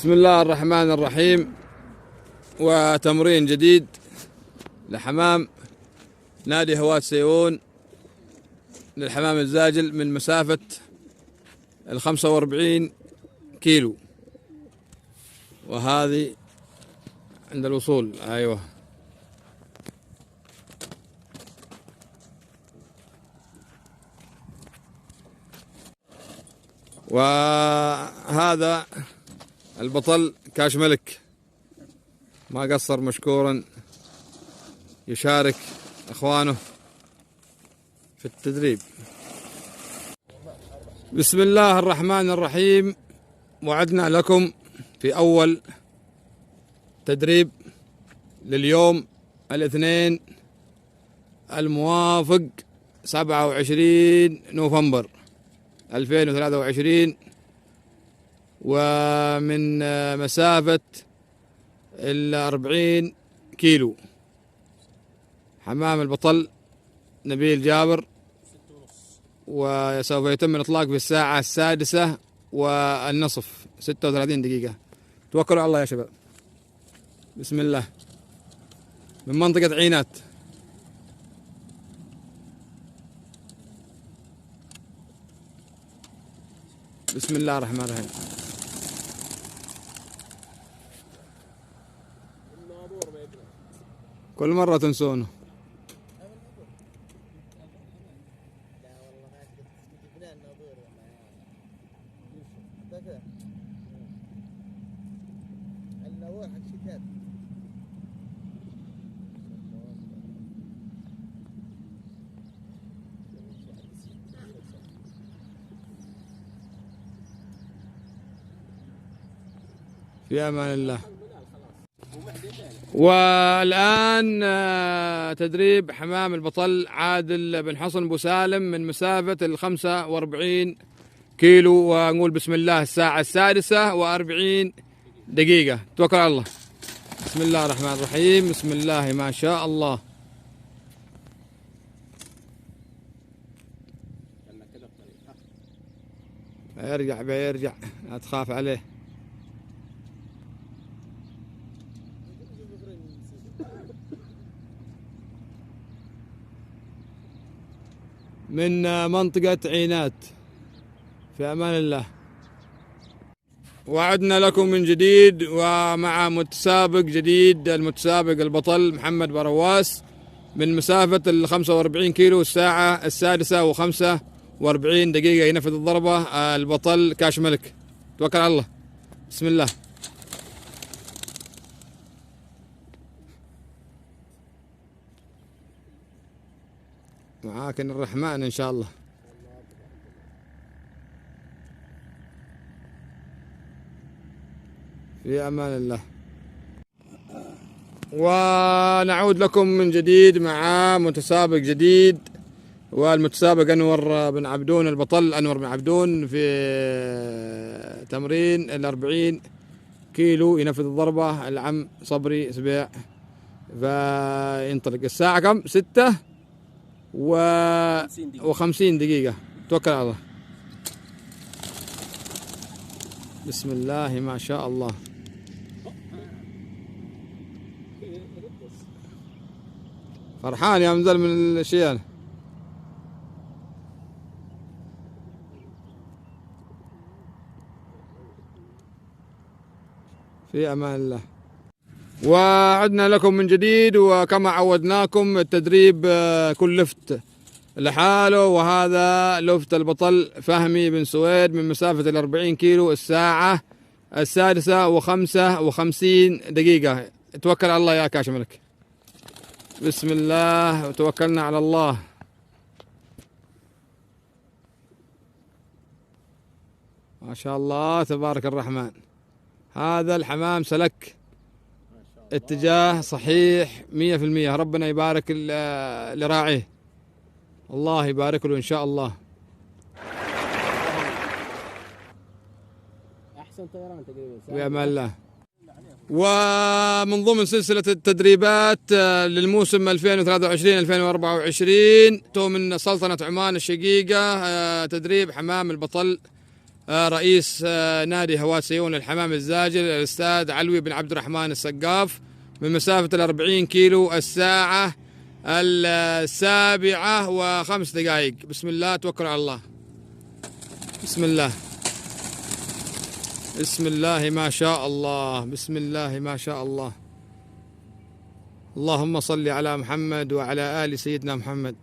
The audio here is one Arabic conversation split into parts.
بسم الله الرحمن الرحيم. وتمرين جديد لحمام نادي هواة سيئون للحمام الزاجل من مسافة 45 كيلو، وهذه عند الوصول. أيوه، وهذا البطل كاش ملك ما قصر مشكورا يشارك اخوانه في التدريب. بسم الله الرحمن الرحيم. وعدنا لكم في اول تدريب لليوم الاثنين الموافق 27 نوفمبر 2023، ومن مسافة 40 كيلو. حمام البطل نبيل جابر، وسوف يتم الإطلاق في الساعة 6:30 36 دقيقة. توكلوا على الله يا شباب. بسم الله. من منطقة عينات. بسم الله الرحمن الرحيم. كل مرة تنسونه. في أمان الله. والآن تدريب حمام البطل عادل بن حصن بو سالم من مسافة 45 كيلو، ونقول بسم الله الساعة 6:40 دقيقة. توكل على الله. بسم الله الرحمن الرحيم. بسم الله ما شاء الله. بيرجع لا تخاف عليه. من منطقة عينات. في أمان الله. وعدنا لكم من جديد ومع متسابق جديد، المتسابق البطل محمد برواس من مسافة 45 كيلو، الساعة 6:45 دقيقة ينفذ الضربة البطل كاش ملك. توكل على الله. بسم الله. معاك الرحمن إن شاء الله. في أمان الله. ونعود لكم من جديد مع متسابق جديد، والمتسابق أنور بن عبدون، البطل أنور بن عبدون في تمرين 40 كيلو ينفذ الضربة العم صبري سبيع. فينطلق الساعة كم؟ 6:50 دقيقة. توكل على الله. بسم الله ما شاء الله. فرحان يا منزل من الشيال. في أمان الله. وعدنا لكم من جديد، وكما عودناكم التدريب كل لفت لحاله، وهذا لفت البطل فهمي بن سويد من مسافة 40 كيلو، الساعة 6:55 دقيقة. توكل على الله يا كاش ملك. بسم الله وتوكلنا على الله. ما شاء الله تبارك الرحمن. هذا الحمام سلك اتجاه صحيح 100%. ربنا يبارك لراعيه، الله يبارك له إن شاء الله. أحسن طيران تقريبا. بأمان الله. ومن ضمن سلسلة التدريبات للموسم 2023-2024 من سلطنة عمان الشقيقة تدريب حمام البطل رئيس نادي هواة سيون الحمام الزاجل الأستاذ علوي بن عبد الرحمن السقاف من مسافة 40 كيلو الساعة 7:05. بسم الله، توكل على الله. بسم الله، بسم الله ما شاء الله، بسم الله ما شاء الله. اللهم صل على محمد وعلى آل سيدنا محمد.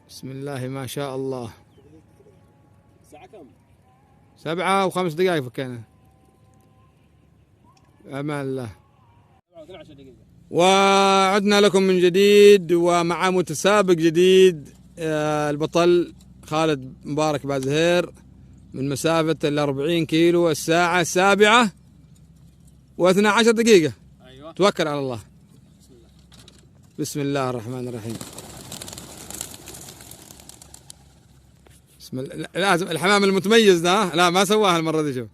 بسم الله ما شاء الله. الساعة كم؟ 7:05 فكينا. أمان الله. 12 دقيقة. وعدنا لكم من جديد ومع متسابق جديد، البطل خالد مبارك بازهير من مسافة 40 كيلو الساعة 7:12. أيوة. توكل على الله. بسم الله الرحمن الرحيم. بسم الله. لازم الحمام المتميز ده، لا ما سواها المرة دي. شوف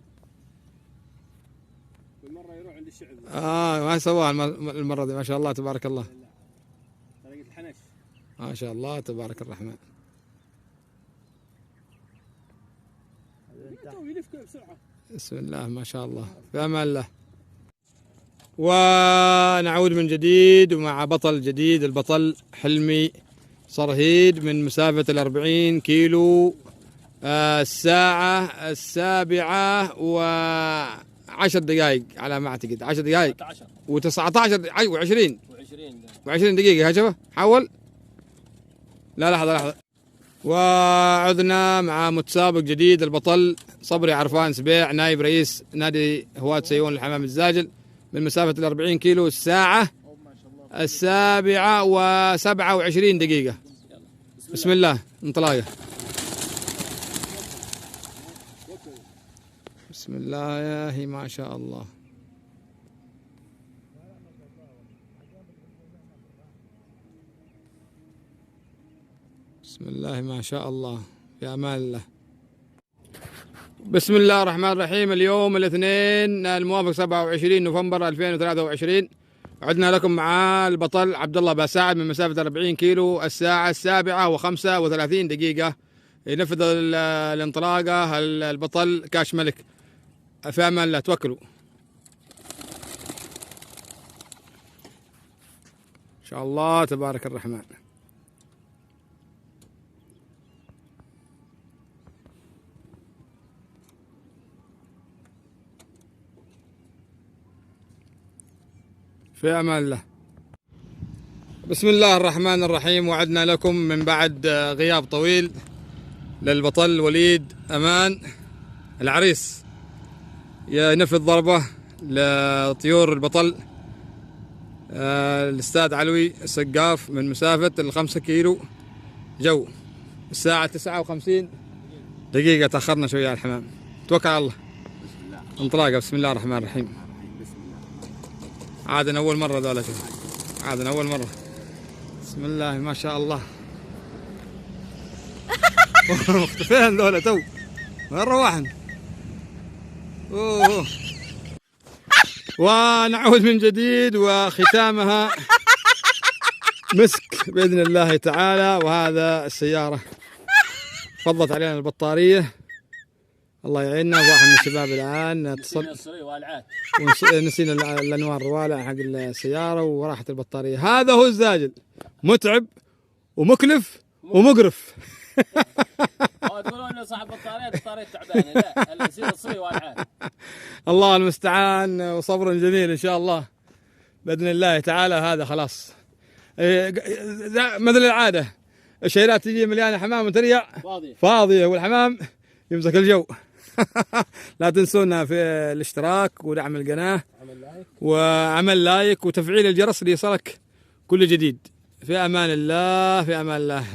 كل مرة يروح عند الشعب. ما سواها المرة دي، ما شاء الله تبارك الله. طريقة الحنش. ما شاء الله تبارك الرحمن. يلف بسرعة. بسم الله ما شاء الله، في امان الله. ونعود من جديد ومع بطل جديد، البطل حلمي صرهيد من مسافة 40 كيلو الساعة 7:10 على ما اعتقد. 10 دقائق و19 و20 و20 دقيقة. ها شوف، حول. لا لحظة. وعدنا مع متسابق جديد، البطل صبري عرفان سبيع نائب رئيس نادي هواة سيون الحمام الزاجل من مسافة 40 كيلو الساعة 7:27. بسم الله، انطلاقه. بسم الله، يا هي ما شاء الله. بسم الله ما شاء الله، في امان الله. بسم الله الرحمن الرحيم. اليوم الاثنين الموافق 27 نوفمبر 2023. عدنا لكم مع البطل عبد الله باسعد من مسافة 40 كيلو الساعة 7:35. ينفذ الانطلاقة البطل كاش ملك. في امان الله، توكلوا. ان شاء الله تبارك الرحمن. في امان الله. بسم الله الرحمن الرحيم. وعدنا لكم من بعد غياب طويل للبطل وليد امان العريس ينفذ ضربه لطيور البطل الاستاذ علوي السقاف من مسافة 5 كيلو جو الساعة 59. تأخرنا شوية على الحمام. توكل على الله. انطلاقه. بسم الله الرحمن الرحيم. عادنا أول مرة ذولا، عادنا أول مرة. بسم الله ما شاء الله. مختفين ذولا تو، وين روحن؟ أوه. ونعود من جديد وختامها مسك بإذن الله تعالى. وهذا السيارة فضت علينا البطارية، الله يعيننا. واحد من الشباب الآن اتصل، نسينا الأنوار الروالع حق السيارة وراحت البطارية. هذا هو الزاجل، متعب ومكلف ومقرف. تقولون انه صاحب بطارية تعبانة، لا اللي يصير الصري والعاد. الله المستعان، وصبر جميل ان شاء الله باذن الله تعالى. هذا خلاص مثل العاده، الشيلات تجي مليانه حمام وتريع فاضيه والحمام يمسك الجو. لا تنسونا في الاشتراك ودعم القناه وعمل لايك وتفعيل الجرس ليصلك كل جديد. في امان الله، في امان الله.